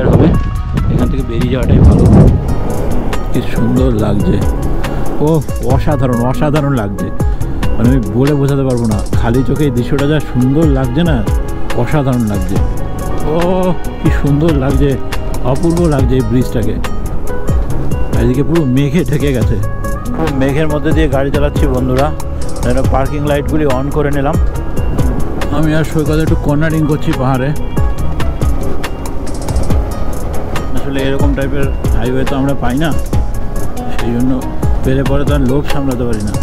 Danger হবে, এখান থেকে বেরিয়ে যাওয়াটাই ভালো। কি সুন্দর লাগছে, ও অসাধারণ অসাধারণ লাগছে, মানে আমি বলে বোঝাতে পারবো না। খালি চোখে এই দৃশ্যটা যা সুন্দর লাগছে না, অসাধারণ লাগছে। ও কি সুন্দর লাগছে, অপূর্ব লাগছে এই ব্রিজটাকে। এদিকে পুরো মেঘে ঢেকে গেছে, পুরো মেঘের মধ্যে দিয়ে গাড়ি চালাচ্ছি বন্ধুরা। পার্কিং লাইটগুলি অন করে নিলাম। আমি আর সৈকতে একটু কর্নারিং করছি পাহাড়ে। আসলে এরকম টাইপের হাইওয়ে তো আমরা পাই না, সেই জন্য পেলে পরে তো আর লোভ সামলাতে পারি না।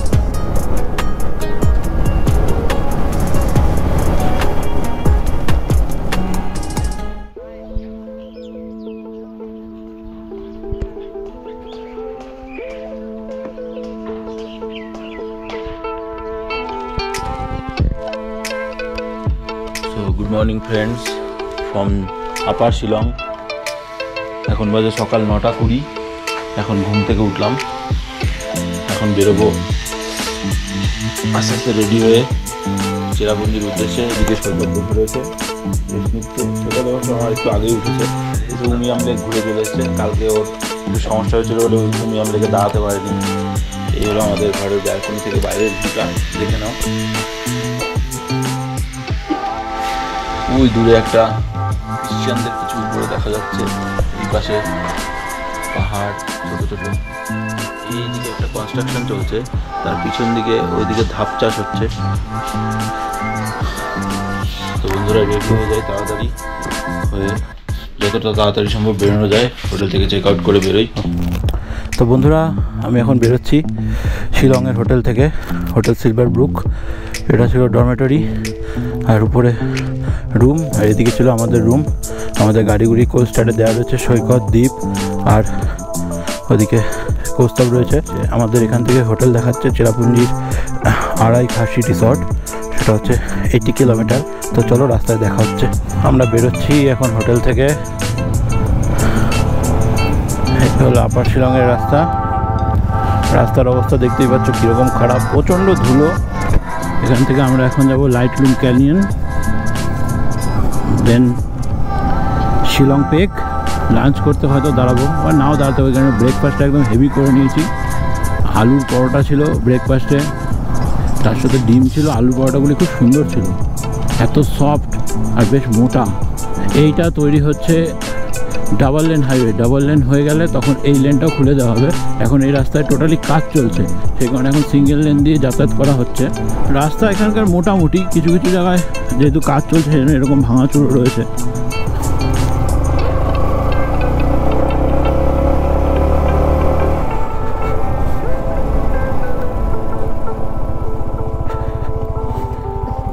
গুড মর্নিং ফ্রেন্ডস ফ্রম আপার শিলং। এখন বাজে সকাল 9:20। এখন ঘুম থেকে উঠলাম, এখন বেরোবো আস্তে আস্তে রেডি হয়ে চেরাপুঞ্জির উদ্দেশ্যে। এদিকে সৈকত বসে রয়েছে, সৈকত অবশ্য আমার একটু আগেই উঠেছে, একটু উমিয়াম লেক ঘুরে চলে এসছে। কালকে ওর একটু সমস্যা হয়েছিল বলে উমিয়াম লেকে দাঁড়াতে পারেনি। এই হলো আমাদের ঘরের ব্যালকনি থেকে বাইরের ভিউটা, দেখে নাও। ওই দূরে একটা খ্রিস্টানদের কিছু উপরে দেখা যাচ্ছে, এই পাশে পাহাড় ছোট ছোট। এই দিকে একটা কনস্ট্রাকশন চলছে, তার পিছন দিকে ওইদিকে ধাপ চাষ হচ্ছে। তো বন্ধুরা রেডি হয়ে যায় তাড়াতাড়ি হয়ে, যতটা তাড়াতাড়ি সম্ভব বেরোনো যায়। হোটেল থেকে চেক আউট করে বেরোই। তো বন্ধুরা আমি এখন বেরোচ্ছি শিলংয়ের হোটেল থেকে, হোটেল সিলভার ব্রুক। এটা ছিল ডরমেটরি, আর উপরে রুম, আর এদিকে ছিল আমাদের রুম। আমাদের গাড়িগুড়ি কোস্টারে দেওয়া রয়েছে, সৈকত, দ্বীপ, আর ওদিকে কৌস্তব রয়েছে। আমাদের এখান থেকে হোটেল দেখাচ্ছে চেরাপুঞ্জির আড়াই খাসি রিসর্ট, সেটা হচ্ছে 80 কিলোমিটার। তো চলো রাস্তায় দেখা হচ্ছে। আমরা বেরোচ্ছি এখন হোটেল থেকে। এটা হলো আপার শিলংয়ের রাস্তা। রাস্তার অবস্থা দেখতেই পাচ্ছ কীরকম খারাপ, প্রচণ্ড ধুলো। এখান থেকে আমরা এখন যাব লাইটলুম ক্যানিয়ন, দেন শিলং পেক। লাঞ্চ করতে হয়তো দাঁড়াবো, আর নাও দাঁড়াতে হবে, কারণ ব্রেকফাস্টটা একদম হেভি করে নিয়েছি। আলুর পরোটা ছিল ব্রেকফাস্টে, তার সাথে ডিম ছিল। আলুর পরোটাগুলি খুব সুন্দর ছিল, এত সফট আর বেশ মোটা। এইটা তৈরি হচ্ছে double lane highway. Double lane হয়ে গেলে তখন এই লেনটাও খুলে দেওয়া হবে। এখন এই রাস্তায় টোটালি কাজ চলছে, সেই কারণে এখন সিঙ্গেল লেন দিয়ে যাতায়াত করা হচ্ছে। রাস্তা এখানকার মোটামুটি, কিছু কিছু জায়গায় যেহেতু কাজ চলছে সেই জন্য এরকম ভাঙাচুরো রয়েছে।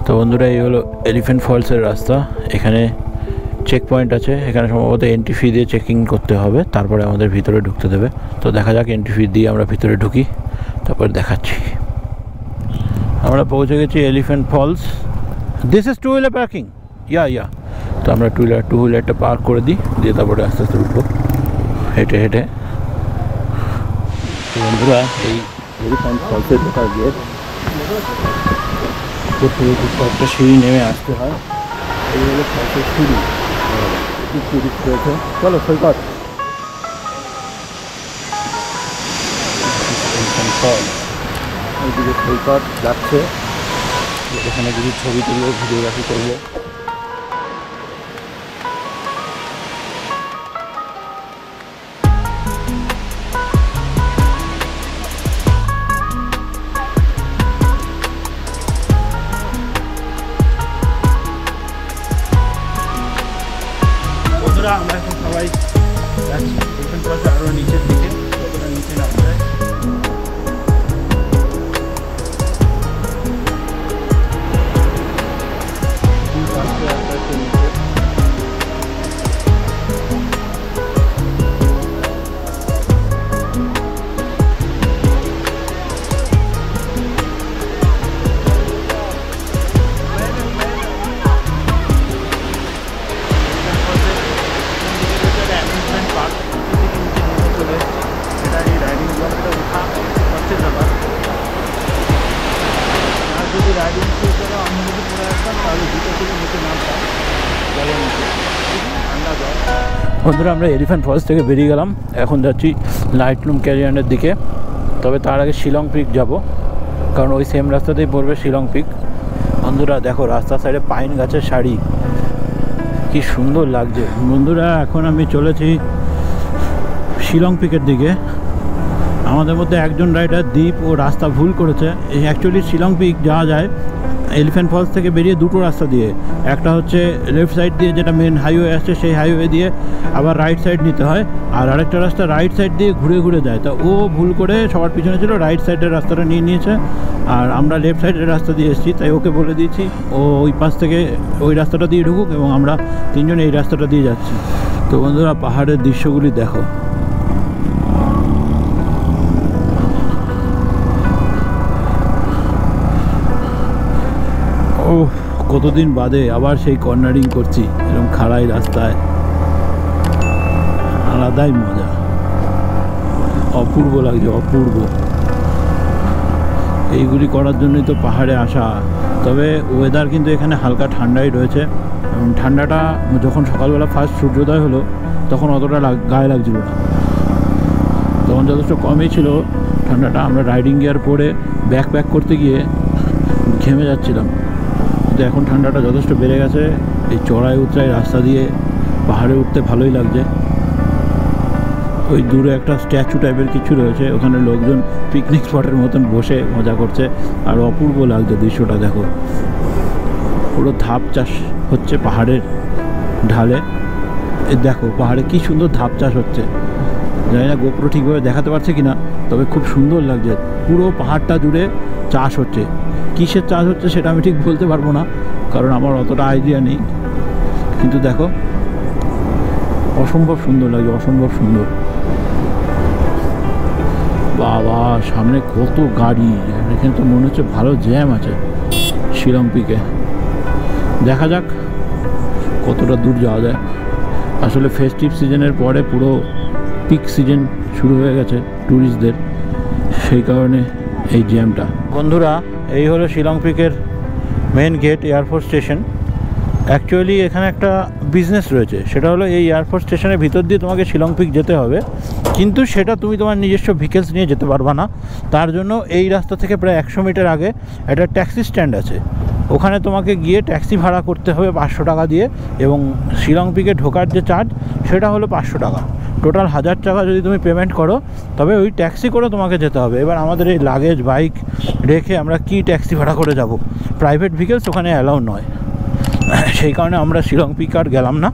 তো বন্ধুরা এই হলো এলিফ্যান্ট ফলসের রাস্তা। এখানে চেক পয়েন্ট আছে, এখানে সম্ভবত এন্ট্রি ফি দিয়ে চেকিং করতে হবে, তারপরে আমাদের ভিতরে ঢুকতে দেবে। তো দেখা যাক, এন্ট্রি ফি দিয়ে আমরা ভিতরে ঢুকি, তারপর দেখাচ্ছি। আমরা পৌঁছে গেছি elephant falls. This is two wheeler parking, yeah. তো আমরা টু হুইলারটা পার্ক করে দিই, দিয়ে তারপরে আস্তে আস্তে উঠবো হেঁটে হেঁটে। বন্ধুরা এই এলিফ্যান্ট ফলসের ঢোকার গেট, কয়েকটা সিঁড়ি নেমে আসতে হয়। এই হলো ফলসের সিঁড়ি, টুরিস্ট রয়েছে। চলো সৈকত, ওইদিকে সৈকত যাচ্ছে, এখানে কিছু ছবি তুলবো, ভিডিওগ্রাফি করবো। আমরা এখন সবাই যাচ্ছি এখান থেকে আরও নিচের দিকে, যতটা নিচে নামতে যায়। বন্ধুরা আমরা এলিফ্যান্ট ফলস থেকে বেরিয়ে গেলাম, এখন যাচ্ছি লাইটলুম ক্যানিয়নের দিকে। তবে তার আগে শিলং পিক যাব, কারণ ওই সেম রাস্তাতেই পড়বে শিলং পিক। বন্ধুরা দেখো রাস্তার সাইডে পাইন গাছের সারি, কি সুন্দর লাগছে। বন্ধুরা এখন আমি চলেছি শিলং পিকের দিকে। আমাদের মধ্যে একজন রাইডার দ্বীপ ও রাস্তা ভুল করেছে। অ্যাকচুয়ালি শিলং পিক যাওয়া যায় এলিফ্যান্ট ফলস থেকে বেরিয়ে দুটো রাস্তা দিয়ে, একটা হচ্ছে লেফট সাইড দিয়ে যেটা মেন হাইওয়ে আসছে সেই হাইওয়ে দিয়ে, আবার রাইট সাইড নিতে হয়, আর আরেকটা রাস্তা রাইট সাইড দিয়ে ঘুরে ঘুরে যায়। তা ও ভুল করে সবার পিছনে ছিল, রাইট সাইডের রাস্তাটা নিয়ে নিয়েছে, আর আমরা লেফট সাইডের রাস্তা দিয়ে এসেছি। তাই ওকে বলে দিয়েছি ও ওই পাশ থেকে ওই রাস্তাটা দিয়ে ঢুকুক এবং আমরা তিনজন এই রাস্তাটা দিয়ে যাচ্ছি। তো বন্ধুরা পাহাড়ের দৃশ্যগুলি দেখো, ও কতদিন বাদে আবার সেই কর্নারিং করছি এরকম খাড়াই রাস্তায়, আলাদাই মজা, অপূর্ব লাগছে, অপূর্ব। এইগুলি করার জন্যই তো পাহাড়ে আসা। তবে ওয়েদার কিন্তু এখানে হালকা ঠান্ডাই রয়েছে। ঠান্ডাটা যখন সকালবেলা ফার্স্ট সূর্যোদয় হলো তখন অতটা গায়ে লাগছিল না, তখন যথেষ্ট কমই ছিল ঠান্ডাটা। আমরা রাইডিং গিয়ার পরে ব্যাক করতে গিয়ে ঘেমে যাচ্ছিলাম, কিন্তু এখন ঠান্ডাটা যথেষ্ট বেড়ে গেছে। এই চড়াই উতরাই রাস্তা দিয়ে পাহাড়ে উঠতে ভালোই লাগছে। ওই দূরে একটা স্ট্যাচু টাইপের কিছু রয়েছে, ওখানে লোকজন পিকনিক স্পটের মতন বসে মজা করছে, আর অপূর্ব লাগছে দৃশ্যটা। দেখো পুরো ধাপ চাষ হচ্ছে পাহাড়ের ঢালে। এই দেখো পাহাড়ে কি সুন্দর ধাপ চাষ হচ্ছে। জানি না গোপ্রো ঠিকভাবে দেখাতে পারছে কিনা, তবে খুব সুন্দর লাগছে। পুরো পাহাড়টা জুড়ে চাষ হচ্ছে। কিসের চাষ হচ্ছে সেটা আমি ঠিক বলতে পারবো না, কারণ আমার অতটা আইডিয়া নেই, কিন্তু দেখো অসম্ভব সুন্দর লাগছে, অসম্ভব সুন্দর। বাবা সামনে কত গাড়ি, এখানে তো মনে হচ্ছে ভালো জ্যাম আছে শিলং পিকে। দেখা যাক কতটা দূর যাওয়া যায়। আসলে ফেস্টিভ সিজনের পরে পুরো পিক সিজন শুরু হয়ে গেছে ট্যুরিস্টদের, সেই কারণে এই জ্যামটা। বন্ধুরা এই হলো শিলং পিকের main gate, air force station. Actually এখানে একটা বিজনেস রয়েছে, সেটা হলো এই এয়ারফোর্স স্টেশনের ভিতর দিয়ে তোমাকে শিলং পিক যেতে হবে, কিন্তু সেটা তুমি তোমার নিজস্ব ভেহিকেলস নিয়ে যেতে পারবা না। তার জন্য এই রাস্তা থেকে প্রায় 100 মিটার আগে একটা ট্যাক্সি স্ট্যান্ড আছে, ওখানে তোমাকে গিয়ে ট্যাক্সি ভাড়া করতে হবে 500 টাকা দিয়ে, এবং শিলং পিকে ঢোকার যে চার্জ সেটা হলো 500 টাকা। টোটাল 1000 টাকা যদি তুমি পেমেন্ট করো তবে ওই ট্যাক্সি করে তোমাকে যেতে হবে। এবার আমাদের এই লাগেজ বাইক রেখে আমরা কি ট্যাক্সি ভাড়া করে যাব? প্রাইভেট ভেহিকেলস ওখানে অ্যালাউ নয়, সেই কারণে আমরা শিলং পিক আর গেলাম না।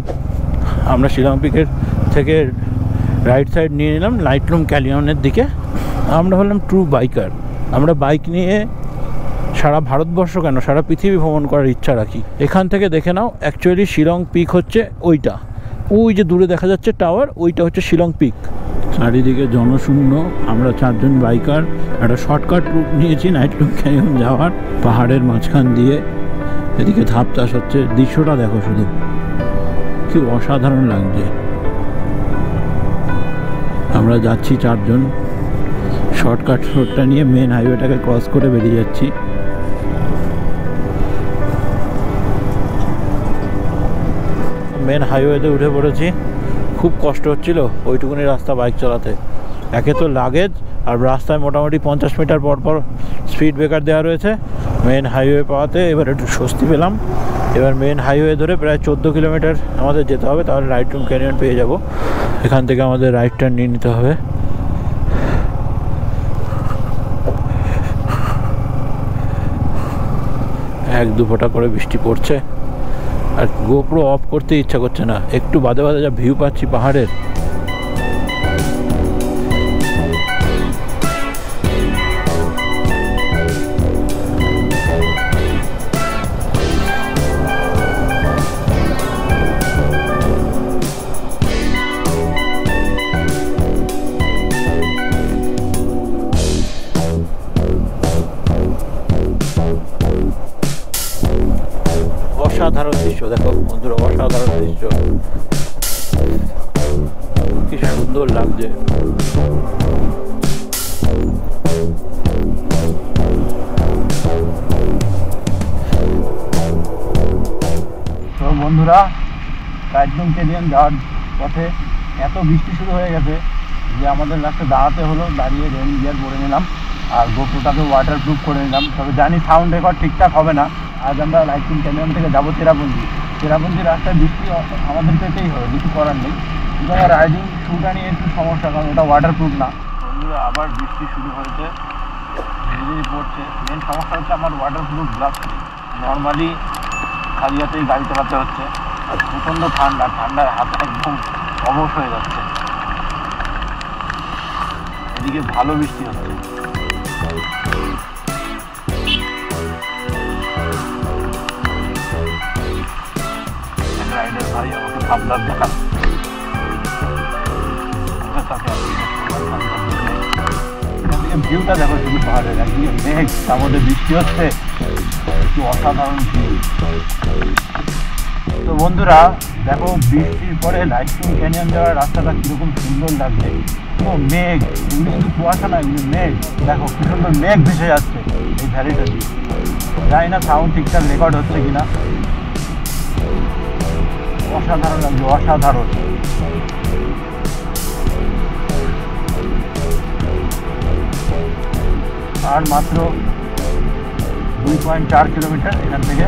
আমরা শিলং পিকের থেকে রাইট সাইড নিয়ে নিলাম লাইটলুম ক্যানিয়নের দিকে। আমরা হলাম ট্রু বাইকার, আমরা বাইক নিয়ে সারা ভারতবর্ষ কেন সারা পৃথিবী ভ্রমণ করার ইচ্ছা রাখি। এখান থেকে দেখে নাও, অ্যাকচুয়ালি শিলং পিক হচ্ছে ওইটা, ওই যে দূরে দেখা যাচ্ছে টাওয়ার, ওইটা হচ্ছে শিলং পিক। চারিদিকে জনশূন্য, আমরা 4 জন বাইকার একটা শর্টকাট রুট নিয়েছি লাইটলুম ক্যানিয়ন যাওয়ার, পাহাড়ের মাঝখান দিয়ে। এদিকে ধাপ চাষ হচ্ছে, দৃশ্যটা দেখো শুধু, কি অসাধারণ লাগছে। আমরা যাচ্ছি 4 জন, শর্টকাট রোডটা নিয়ে মেন হাইওয়েটাকে ক্রস করে বেরিয়ে যাচ্ছি। মেন হাইওয়েতে উঠে পড়েছি, খুব কষ্ট হচ্ছিল ওইটুকুনি রাস্তা বাইক চালাতে। একে তো লাগেজ, আর রাস্তায় মোটামুটি 50 মিটার পর পর স্পিড ব্রেকার দেওয়া রয়েছে। মেন হাইওয়ে পাওয়াতে এবার একটু স্বস্তি পেলাম। এবার মেন হাইওয়ে ধরে প্রায় 14 কিলোমিটার আমাদের যেতে হবে, তাহলে লাইটলুম ক্যানিয়ন পেয়ে যাব। এখান থেকে আমাদের রাইট টার্ন নিয়ে নিতে হবে। এক দু ফোঁটা করে বৃষ্টি পড়ছে, আর গোপ্রো অফ করতে ইচ্ছা করছে না, একটু বাদে বাদে যা ভিউ পাচ্ছি পাহাড়ের। অসাধারণ দৃশ্য দেখো বন্ধুরা, অসাধারণ দৃশ্য, কি সুন্দর লাগছে। তো বন্ধুরা লাইটলুম ক্যানিয়ন যাওয়ার পথে এত বৃষ্টি শুরু হয়ে গেছে যে আমাদের লাস্টে দাঁড়াতে হলো, দাঁড়িয়ে রেন গিয়ার পরে নিলাম আর গোপ্রোটাকে ওয়াটার প্রুফ করে নিলাম। তবে জানি সাউন্ড রেকর্ড ঠিকঠাক হবে না। আজ আমরা লাইটলুম ক্যানিয়ন থেকে যাবো চেরাপুঞ্জি রাস্তায় বৃষ্টি আমাদের পেতেই হবে, কিছু করার নেই। কিন্তু আমার রাইডিং শুটা নিয়ে একটু সমস্যা, কারণ এটা ওয়াটার প্রুফ না। বন্ধুরা আবার বৃষ্টি শুরু হয়েছে, ধীরে ধীরে পড়ছে। মেন সমস্যা হচ্ছে আমার ওয়াটার প্রুফ গ্লাভস নেই। নর্মালি খালি হাতেই গাড়ি চালাতে হচ্ছে আর প্রচণ্ড ঠান্ডায় হাত একদম অবশ হয়ে যাচ্ছে। এদিকে ভালো বৃষ্টি হচ্ছে। রাইডার ভাই আমাকে সাবধান দেখান। ভিউটা দেখো শুধু পাহাড়ের, একদিকে মেঘ তার মধ্যে বৃষ্টি হচ্ছে, একটু অসাধারণ ভিউ। তো বন্ধুরা দেখো বৃষ্টির পরে লাইটলুম ক্যানিয়ন যাওয়ার রাস্তাটা কীরকম সুন্দর লাগছে। পুরো মেঘ, এগুলো কিন্তু কুয়াশা না, এগুলো মেঘ। দেখো কী সুন্দর মেঘ ভেসে যাচ্ছে এই ভ্যালিটা দিয়ে। জানি না সাউন্ড ঠিকঠাক রেকর্ড হচ্ছে কিনা। অসাধারণ লাগছে, অসাধারণ। আর মাত্র 2.4 কিলোমিটার এখান থেকে।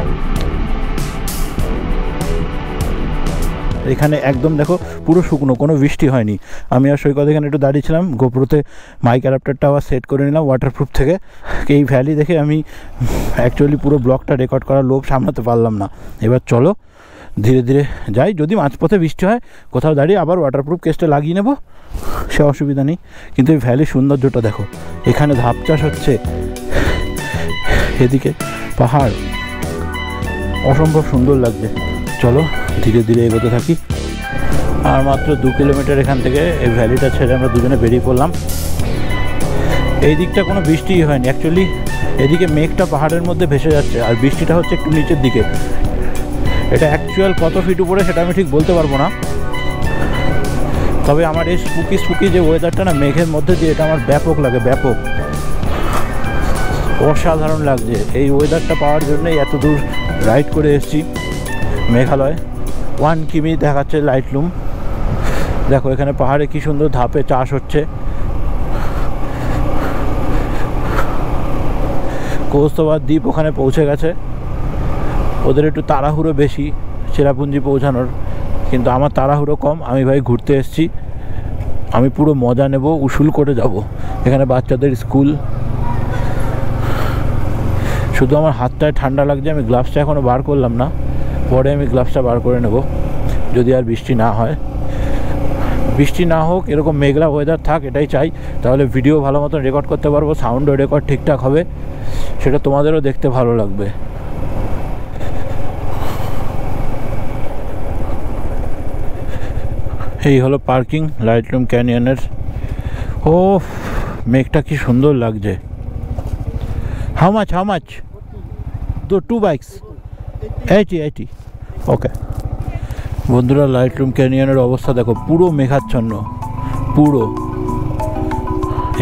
এখানে একদম দেখো পুরো শুকনো, কোনো বৃষ্টি হয়নি। আমি আর সৈকত এখানে একটু দাঁড়িয়েছিলাম, গোপ্রোতে মাইক অ্যাডাপ্টারটা আবার সেট করে নিলাম ওয়াটারপ্রুফ থেকে। এই ভ্যালি দেখে আমি অ্যাকচুয়ালি পুরো ব্লগটা রেকর্ড করার লোভ সামলাতে পারলাম না। এবার চলো ধীরে ধীরে যাই, যদি মাঝপথে বৃষ্টি হয় কোথাও দাঁড়িয়ে আবার ওয়াটারপ্রুফ কেসটা লাগিয়ে নেব, সে অসুবিধা নেই। কিন্তু এই ভ্যালির সৌন্দর্যটা দেখো, এখানে ধাপ চাষ হচ্ছে, এদিকে পাহাড়, অসম্ভব সুন্দর লাগছে। চলো ধীরে ধীরে এগোতে থাকি। আর মাত্র 2 কিলোমিটার এখান থেকে এই ভ্যালিটা ছেড়ে আমরা দুজনে বেরিয়ে পড়লাম। এই দিকটা কোনো বৃষ্টিই হয়নি অ্যাকচুয়ালি, এদিকে মেঘটা পাহাড়ের মধ্যে ভেসে যাচ্ছে আর বৃষ্টিটা হচ্ছে একটু নিচের দিকে। এটা অ্যাকচুয়াল কত ফিট উপরে সেটা আমি ঠিক বলতে পারবো না, তবে আমার এই স্পুকি যে ওয়েদারটা না মেঘের মধ্যে দিয়ে, এটা আমার ব্যাপক লাগে, ব্যাপক অসাধারণ লাগছে। এই ওয়েদারটা পাওয়ার জন্যই এত দূর রাইড করে এসেছি মেঘালয়। 1 কিমি দেখাচ্ছে লাইটলুম। দেখো এখানে পাহাড়ে কি সুন্দর ধাপে চাষ হচ্ছে। কৌস্তবা দ্বীপ ওখানে পৌঁছে গেছে, ওদের একটু তাড়াহুড়ো বেশি চেরাপুঞ্জি পৌঁছানোর, কিন্তু আমার তাড়াহুড়ো কম। আমি ভাই ঘুরতে এসেছি, আমি পুরো মজা নেব, উসুল করে যাব। এখানে বাচ্চাদের স্কুল। শুধু আমার হাতটায় ঠান্ডা লাগছে, আমি গ্লাভসটা এখনও বার করলাম না, পরে আমি গ্লাভসটা বার করে নেব যদি আর বৃষ্টি না হয়। বৃষ্টি না হোক, এরকম মেঘলা ওয়েদার থাক, এটাই চাই। তাহলে ভিডিও ভালো মতন রেকর্ড করতে পারবো, সাউন্ডও রেকর্ড ঠিকঠাক হবে, সেটা তোমাদেরও দেখতে ভালো লাগবে। এই হলো পার্কিং লাইটলুম ক্যানিয়নের। ও মেঘটা কি সুন্দর লাগছে। হাউ মাচ 2 বাইকস 80 ওকে। বন্ধুরা লাইটলুম ক্যানিয়নের অবস্থা দেখো, পুরো মেঘাচ্ছন্ন, পুরো।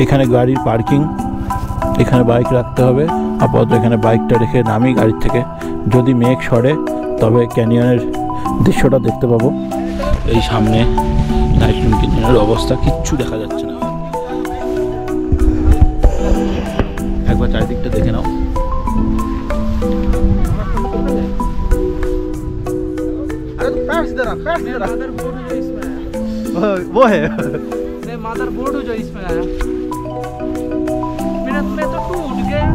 এখানে গাড়ির পার্কিং, এখানে বাইক রাখতে হবে। আপাতত এখানে বাইকটা রেখে নামি গাড়ির থেকে, যদি মেঘ সরে তবে ক্যানিয়নের দৃশ্যটা দেখতে পাবো। এই সামনে লাইটলুম ক্যানিয়নের অবস্থা, কিচ্ছু দেখা যাচ্ছে না। একবার চারিদিকটা দেখে नाउ। अरे पैर इधर आ, पैर इधर आ। मदरबोर्ड जो इसमें है वो है नहीं, मदरबोर्ड जो इसमें है मिनट में तो टूट गया।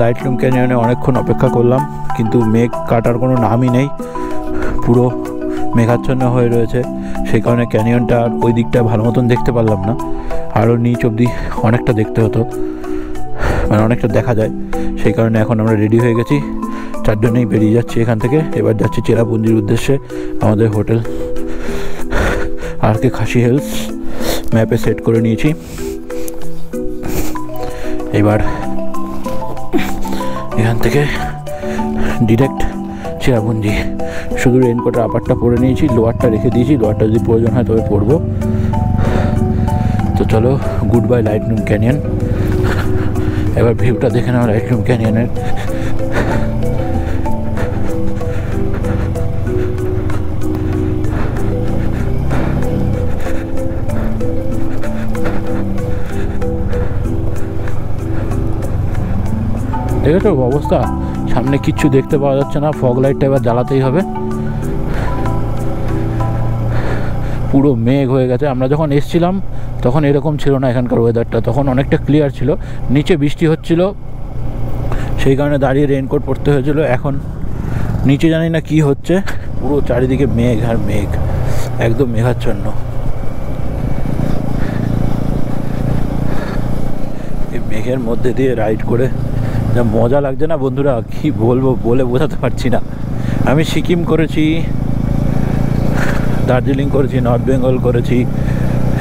লাইটলুম ক্যানিয়নে অনেকক্ষণ অপেক্ষা করলাম, কিন্তু মেঘ কাটার কোনো নামই নেই, পুরো মেঘাচ্ছন্ন হয়ে রয়েছে। সেই কারণে ক্যানিয়নটা আর ওই দিকটা ভালো মতন দেখতে পারলাম না, আরও নিচ অবধি অনেকটা দেখতে হতো, মানে অনেকটা দেখা যায়। সেই কারণে এখন আমরা রেডি হয়ে গেছি, চারজনেই বেরিয়ে যাচ্ছি এখান থেকে। এবার যাচ্ছি চেরাপুঞ্জির উদ্দেশ্যে। আমাদের হোটেল RK খাসি হিলস ম্যাপে সেট করে নিয়েছি। এবার এখান থেকে ডিরেক্ট চেরাপুঞ্জি। শুধু রেনকোটের আপারটা পরে নিয়েছি, লোয়ারটা রেখে দিয়েছি, লোয়ারটা যদি প্রয়োজন হয় তবে পরবো। তো চলো, গুড বাই লাইটলুম ক্যানিয়ন। এবার ভিউটা দেখে নাও লাইটলুম ক্যানিয়নের। দেখেছো অবস্থা, সামনে কিচ্ছু দেখতে পাওয়া যাচ্ছে না, ফগ লাইটটা এবার জ্বালাতেই হবে। পুরো মেঘ হয়ে গেছে। আমরা যখন এসছিলাম তখন এরকম ছিল না এখানকার ওয়েদারটা, তখন অনেকটা ক্লিয়ার ছিল, নিচে বৃষ্টি হচ্ছিল, সেই কারণে দাঁড়িয়ে রেইনকোট পরতে হয়েছিল। এখন নিচে জানি না কি হচ্ছে, পুরো চারিদিকে মেঘ আর মেঘ, একদম মেঘাচ্ছন্ন। এই মেঘের মধ্যে দিয়ে রাইড করে যা মজা লাগছে না বন্ধুরা, কি বলবো, বলে বোঝাতে পারছি না। আমি সিকিম করেছি, দার্জিলিং করেছি, নর্থ বেঙ্গল করেছি,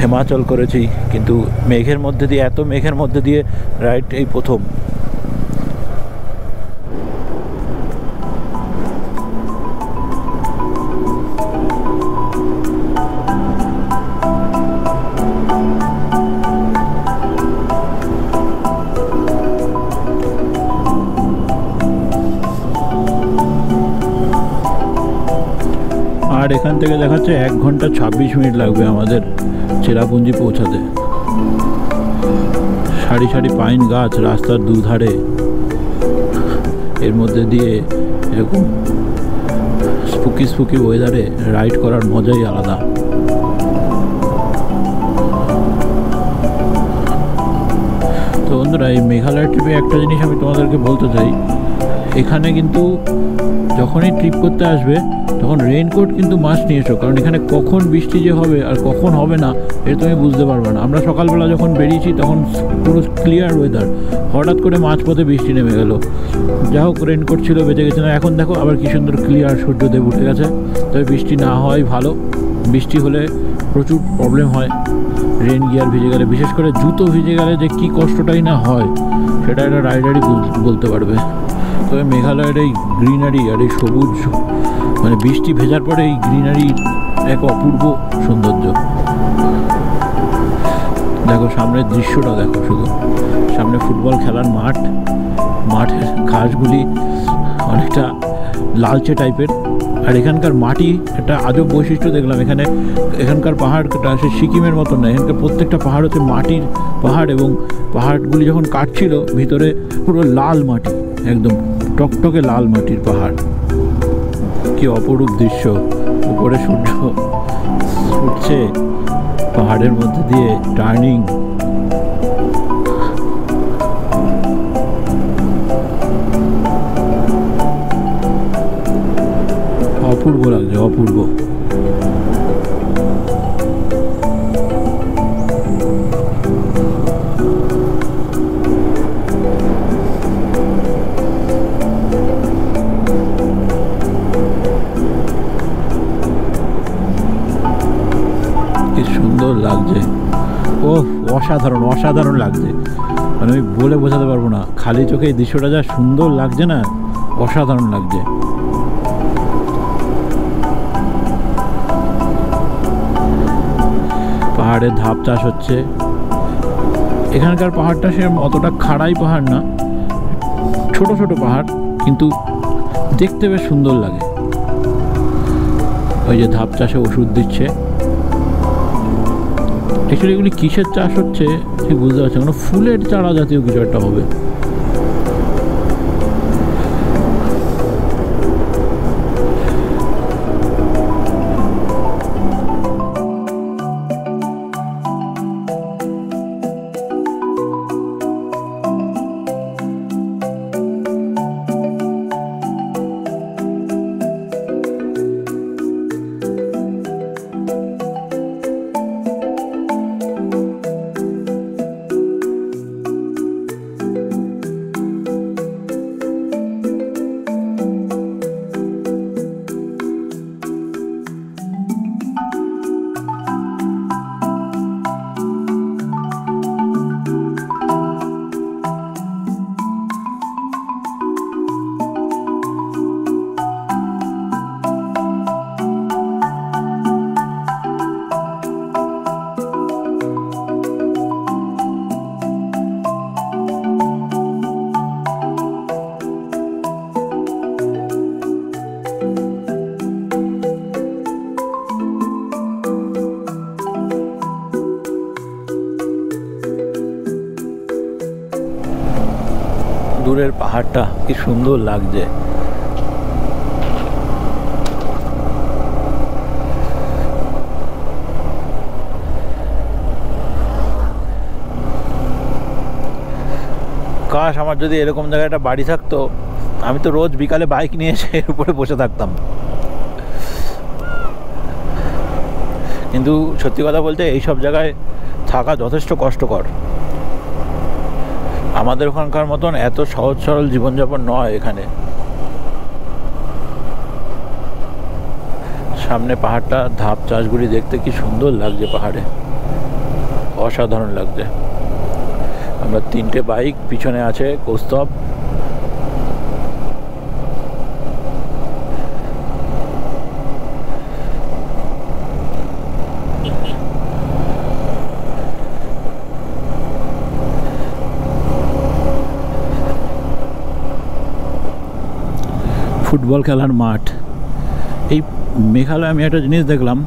হিমাচল করেছি, কিন্তু মেঘের মধ্যে দিয়ে, এত মেঘের মধ্যে দিয়ে রাইড এই প্রথম। আর এখান থেকে দেখাচ্ছে 1 ঘন্টা 26 মিনিট লাগবে আমাদের চেরাপুঞ্জি পৌঁছাতে। সারি সারি পাইন গাছ রাস্তার দুধারে, এর মধ্যে দিয়ে এরকম স্পুকি স্পুকি ওয়েদারে রাইড করার মজাই আলাদা। তো বন্ধুরা, এই মেঘালয় ট্রিপে একটা জিনিস আমি তোমাদেরকে বলতে চাই, এখানে কিন্তু যখনই ট্রিপ করতে আসবে তখন রেইনকোট কিন্তু মাস্ট নিয়ে এসো, কারণ এখানে কখন বৃষ্টি যে হবে আর কখন হবে না এটা তুমি বুঝতে পারবে না। আমরা সকালবেলা যখন বেরিয়েছি তখন পুরো ক্লিয়ার ওয়েদার, হঠাৎ করে মাঝপথে বৃষ্টি নেমে গেল, যা হোক রেইনকোট ছিল বেঁচে গেছে না। এখন দেখো আবার কি সুন্দর ক্লিয়ার সূর্যদেব উঠে গেছে। তবে বৃষ্টি না হয় ভালো, বৃষ্টি হলে প্রচুর প্রবলেম হয়, রেন গিয়ার ভিজে গেলে, বিশেষ করে জুতো ভিজে গেলে যে কী কষ্টটাই না হয় সেটা একটা রাইডারই বলতে পারবে। তবে মেঘালয়ের এই গ্রিনারি আর এই সবুজ, মানে বৃষ্টি ভেজার পরে এই গ্রিনারি এক অপূর্ব সৌন্দর্য। দেখো সামনের দৃশ্যটা দেখো, শুধু সামনে ফুটবল খেলার মাঠ, মাঠের ঘাসগুলি অনেকটা লালচে টাইপের। আর এখানকার মাটি একটা আজব বৈশিষ্ট্য দেখলাম, এখানকার পাহাড়টা সে সিকিমের মতন না, এখানকার প্রত্যেকটা পাহাড় হচ্ছে মাটির পাহাড়, এবং পাহাড়গুলি যখন কাটছিল ভিতরে পুরো লাল মাটি, একদম টকটকে লাল মাটির পাহাড়। কি অপরূপ দৃশ্য, উপরে সূর্য উঠছে, পাহাড়ের মধ্যে দিয়ে টার্নিং, অপূর্ব লাগছে, অপূর্ব। কি সুন্দর লাগছে, ও অসাধারণ অসাধারণ লাগছে, মানে আমি বলে বোঝাতে পারবো না। খালি চোখে এই দৃশ্যটা যা সুন্দর লাগছে না, অসাধারণ লাগছে। পাহাড়ে ধাপ চাষ হচ্ছে। এখানকার পাহাড়টা সে অতটা খাড়াই পাহাড় না, ছোট ছোট পাহাড়, কিন্তু দেখতে বেশ সুন্দর লাগে। ওই যে ধাপ চাষে ওষুধ দিচ্ছে। অ্যাকচুয়ালি এগুলি কিসের চাষ হচ্ছে ঠিক বুঝতে পারছি না, ফুলের চারা জাতীয় কিছু একটা হবে। দূরের পাহাড়টা কি সুন্দর লাগছে। কাশ আমার যদি এরকম জায়গায় একটা বাড়ি থাকতো, আমি তো রোজ বিকালে বাইক নিয়ে এসে এর উপরে বসে থাকতাম। কিন্তু সত্যি কথা বলতে এইসব জায়গায় থাকা যথেষ্ট কষ্টকর। আমাদের ওখানকার মতন এত সহজ সরল জীবনযাপন নয় এখানে। সামনে পাহাড়টা, ধাপ চাষগুলি দেখতে কি সুন্দর লাগছে, পাহাড়ে অসাধারণ লাগছে। আমরা 3টে বাইক, পিছনে আছে কৌস্তব। ফুটবল খেলার মাঠ। এই মেঘালয়ে আমি একটা জিনিস দেখলাম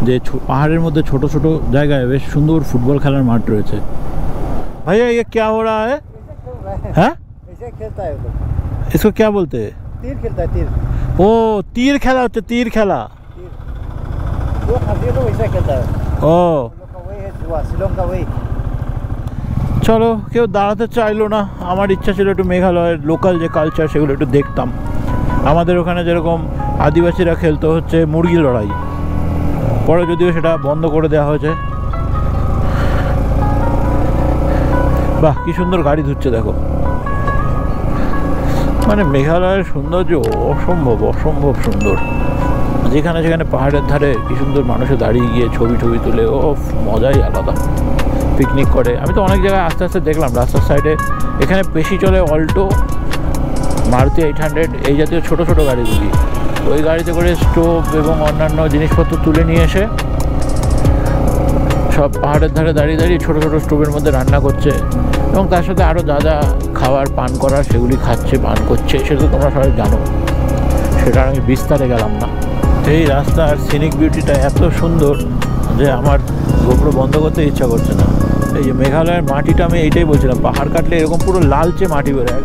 যে পাহাড়ের মধ্যে ছোট ছোট জায়গায় বেশ সুন্দর ফুটবল খেলার মাঠ রয়েছে। भैया ये क्या हो रहा है? हाँ, ऐसे खेलता है वो। इसको क्या बोलते हैं? तीर खेलता है, तीर। ओ तीर खेला होता है, तीर खेला। वो खाती है तो वैसा खेलता है। ও वही है जुआ, शिलोंग का वही। চলো, কেউ দাঁড়াতে চাইলো না। আমার ইচ্ছা ছিল একটু মেঘালয়ের লোকাল যে কালচার সেগুলো একটু দেখতাম। আমাদের ওখানে যেরকম আদিবাসীরা খেলতো হচ্ছে মুরগি লড়াই, পরে যদিও সেটা বন্ধ করে দেওয়া হয়েছে। বাহ, কি সুন্দর গাড়ি ধুচ্ছে দেখো। মানে মেঘালয়ের সৌন্দর্য অসম্ভব অসম্ভব সুন্দর। যেখানে যেখানে পাহাড়ের ধারে কি সুন্দর মানুষে দাঁড়িয়ে গিয়ে ছবি তুলে, ও মজাই আলাদা। পিকনিক করে। আমি তো অনেক জায়গায় আস্তে আস্তে দেখলাম রাস্তার সাইডে এখানে বেশি চলে অল্টো, মারুতি 800, এই জাতীয় ছোট ছোট গাড়িগুলি। ওই গাড়িতে করে স্টোভ এবং অন্যান্য জিনিসপত্র তুলে নিয়ে এসে সব পাহাড়ের ধারে দাঁড়িয়ে দাঁড়িয়ে ছোটো ছোটো স্টোভের মধ্যে রান্না করছে, এবং তার সাথে আরও যা যা খাবার পান করার সেগুলি খাচ্ছে, পান করছে। সেটা তো তোমরা সবাই জানো, সেটা আমি বিস্তারে গেলাম না। এই রাস্তার সিনিক বিউটিটা এত সুন্দর যে আমার গোপ্রো বন্ধ করতে ইচ্ছা করছে না। এই যে মেঘালয়ের মাটিটা, আমি এইটাই বলছিলাম, পাহাড় কাটলে এরকম পুরো লালচে মাটি বেরোয়।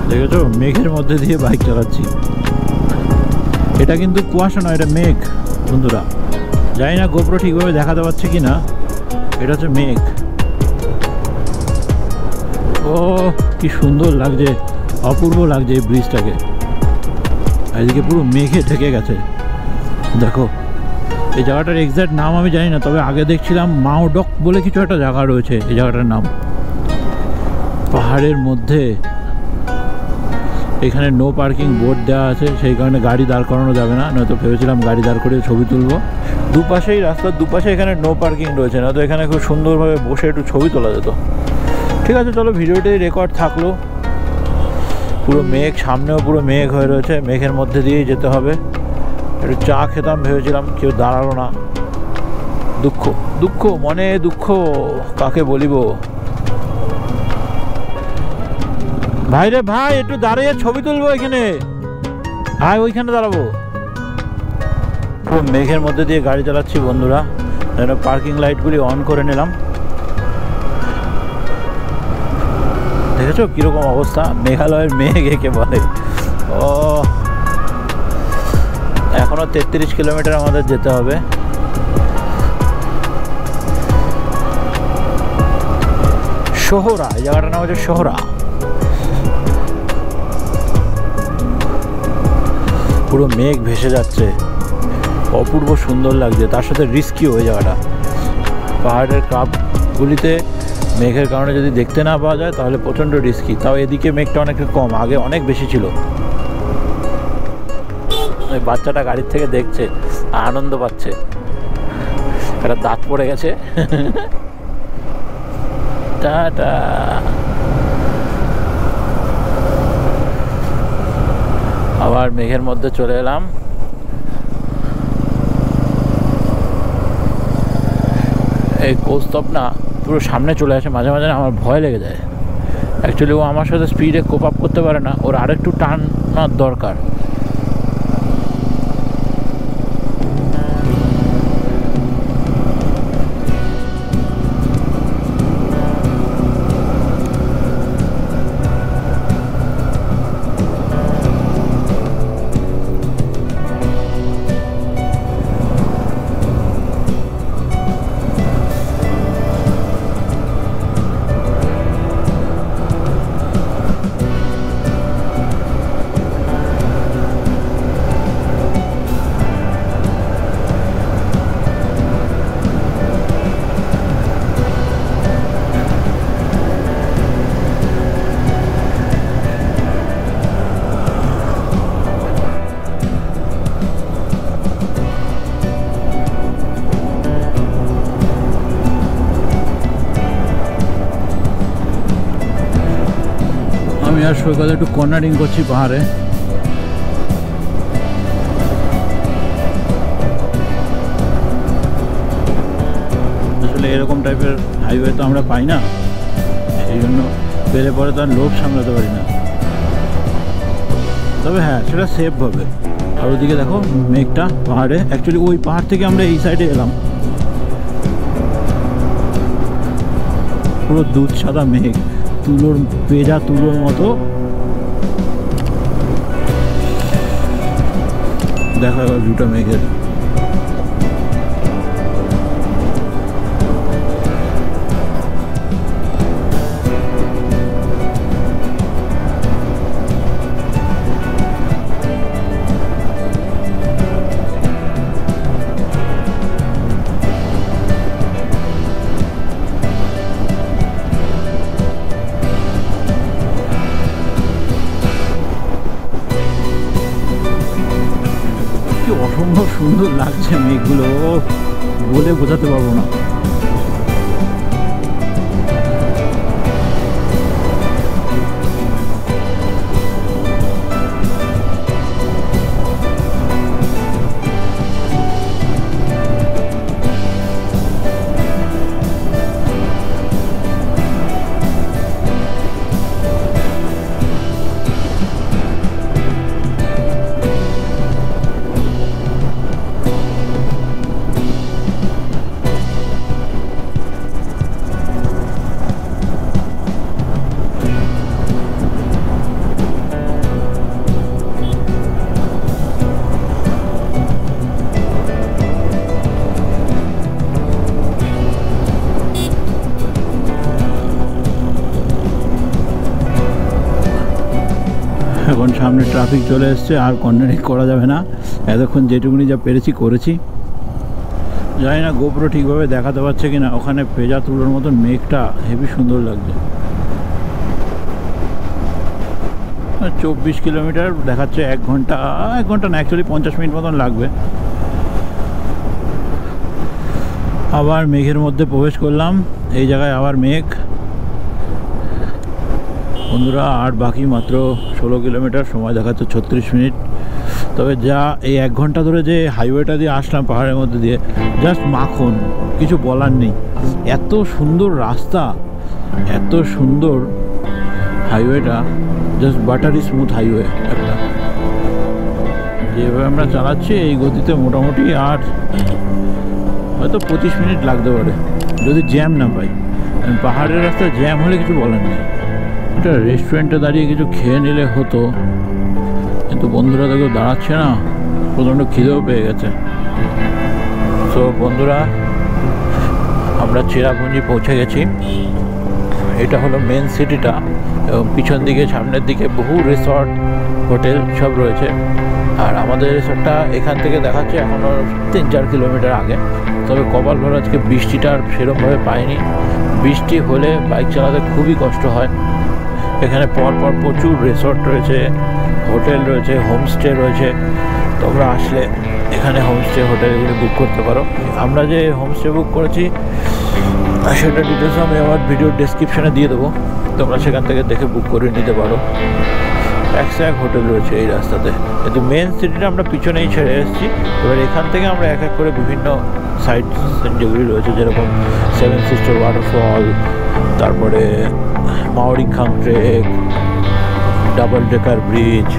দেখেছো, মেঘের মধ্যে দিয়ে বাইক চালাচ্ছি। এটা কিন্তু কুয়াশা নয়, এটা মেঘ বন্ধুরা। জানি না গোপ্রো ঠিকভাবে দেখাতে পারছে কি না। এটা হচ্ছে মেঘ। ও কি সুন্দর লাগছে, অপূর্ব লাগছে এই ব্রিজটাকে। এদিকে পুরো মেঘে ঢেকে গেছে দেখো। এই জায়গাটার এক্স্যাক্ট নাম আমি জানি না, তবে আগে দেখছিলাম মাওডক বলে কিছু একটা জায়গা রয়েছে এই জায়গাটার নাম। পাহাড়ের মধ্যে এখানে নো পার্কিং বোর্ড দেওয়া আছে, সেই কারণে গাড়ি দাঁড় করানো যাবে না। নয়তো ভেবেছিলাম গাড়ি দাঁড় করে ছবি তুলবো। দুপাশেই রাস্তার দুপাশে এখানে নো পার্কিং রয়েছে, না তো এখানে খুব সুন্দরভাবে বসে একটু ছবি তোলা যেত। ঠিক আছে, চলো, ভিডিওটি রেকর্ড থাকলো। পুরো মেঘ, সামনেও পুরো মেঘ হয়ে রয়েছে, মেঘের মধ্যে দিয়েই যেতে হবে। একটু চা খেতাম ভেবেছিলাম, কেউ দাঁড়ালো না। দুঃখ দুঃখ, মনে দুঃখ কাকে বলিব। ভাই রে ভাই, একটু দাঁড়িয়ে ছবি তুলবো এখানে, আয় ওইখানে দাঁড়াবো। পুরো মেঘের মধ্যে দিয়ে গাড়ি চালাচ্ছি বন্ধুরা। পার্কিং লাইটগুলি অন করে নিলাম। দেখেছো কিরকম অবস্থা, মেঘালয়ের মেঘ একে বলে। ও এখনো 33 কিলোমিটার আমাদের যেতে হবে। শহরা, এই জায়গাটার নাম হচ্ছে শহরা। পুরো মেঘ ভেসে যাচ্ছে, অপূর্ব সুন্দর লাগছে। তার সাথে রিস্কিও ওই জায়গাটা। পাহাড়ের কাপগুলিতে মেঘের কারণে যদি দেখতে না পাওয়া যায় তাহলে প্রচণ্ড রিস্কি। তাও এদিকে মেঘটা অনেকটা কম, আগে অনেক বেশি ছিল। ওই বাচ্চাটা গাড়ির থেকে দেখছে, আনন্দ পাচ্ছে। একটা দাঁত পড়ে গেছে। টাটা। আবার মেঘের মধ্যে চলে এলাম। এই কৌস্তব না পুরো সামনে চলে আসে, মাঝে মাঝে আমার ভয় লেগে যায়। অ্যাকচুয়ালি ও আমার সাথে স্পিডে কোপ আপ করতে পারে না, ওর আরেকটু টানার দরকার। আমি আর সৈকত একটু কর্নারিং করছি পাহাড়ে। আসলে এরকম টাইপের হাইওয়ে তো আমরা পাই না, সেই জন্য পেলে পরে তার লোভ সামলাতে পারি না। তবে হ্যাঁ, সেটা সেফ হবে। আর ওদিকে দেখো মেঘটা পাহাড়ে, অ্যাকচুয়ালি ওই পাহাড় থেকে আমরা এই সাইডে এলাম। পুরো দুধ সাদা মেঘ, তুলোর পেজা তুলোর মতো দেখা গেল দুটো মেঘের। অসম্ভব সুন্দর লাগছে মেঘগুলো, বলে বোঝাতে পারবো না। এখন সামনে ট্রাফিক চলে এসছে, আর কর্নারিং করা যাবে না। এতক্ষণ যেটুকুনি যা পেরেছি করেছি। জানি না গোপ্রো ঠিকভাবে দেখাতে পারছে কিনা, ওখানে পেজা তুলোর মতন মেঘটা হেবি সুন্দর লাগছে। 24 কিলোমিটার দেখাচ্ছে, 1 ঘন্টা না, অ্যাকচুয়ালি 50 মিনিট মতন লাগবে। আবার মেঘের মধ্যে প্রবেশ করলাম, এই জায়গায় আবার মেঘ। বন্ধুরা আর বাকি মাত্র 16 কিলোমিটার, সময় দেখাচ্ছে 36 মিনিট। তবে যা এই 1 ঘন্টা ধরে যে হাইওয়েটা দিয়ে আসলাম পাহাড়ের মধ্যে দিয়ে, জাস্ট মাখন, কিছু বলার নেই। এত সুন্দর রাস্তা, এত সুন্দর হাইওয়েটা, জাস্ট বাটারি স্মুথ হাইওয়ে একটা। যেভাবে আমরা চালাচ্ছি এই গতিতে মোটামুটি আর হয়তো 25 মিনিট লাগতে পারে যদি জ্যাম না পাই। পাহাড়ের রাস্তায় জ্যাম হলে কিছু বলার নেই। একটা রেস্টুরেন্টে দাঁড়িয়ে কিছু খেয়ে নিলে হতো, কিন্তু বন্ধুরা তো কেউ দাঁড়াচ্ছে না, প্রচণ্ড খিদেও পেয়ে গেছে। তো বন্ধুরা, আমরা চেরাপুঞ্জি পৌঁছে গেছি। এটা হলো মেন সিটিটা, এবং পিছন দিকে সামনের দিকে বহু রিসর্ট হোটেল সব রয়েছে। আর আমাদের রিসর্টটা এখান থেকে দেখাচ্ছে এখনও 3-4 কিলোমিটার আগে। তবে কপাল ভালো, আজকে বৃষ্টিটা আর সেরকমভাবে পাইনি। বৃষ্টি হলে বাইক চালাতে খুবই কষ্ট হয়। এখানে পরপর প্রচুর রিসর্ট রয়েছে, হোটেল রয়েছে, হোমস্টে রয়েছে। তোমরা আসলে এখানে হোমস্টে হোটেলগুলি বুক করতে পারো। আমরা যে হোমস্টে বুক করেছি সেটা ডিটেলস আমি আমার ভিডিওর ডেসক্রিপশানে দিয়ে দেবো, তোমরা সেখান থেকে দেখে বুক করে নিতে পারো। এক হোটেল রয়েছে এই রাস্তাতে, কিন্তু মেন সিটিটা আমরা পিছনেই ছেড়ে এসেছি। এবার এখান থেকে আমরা এক এক করে বিভিন্ন সাইট যেগুলি রয়েছে, যেরকম 7 সিস্টার ওয়াটারফল, তারপরে Mawryngkhang trek, double decker bridge,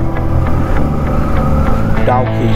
Dawki,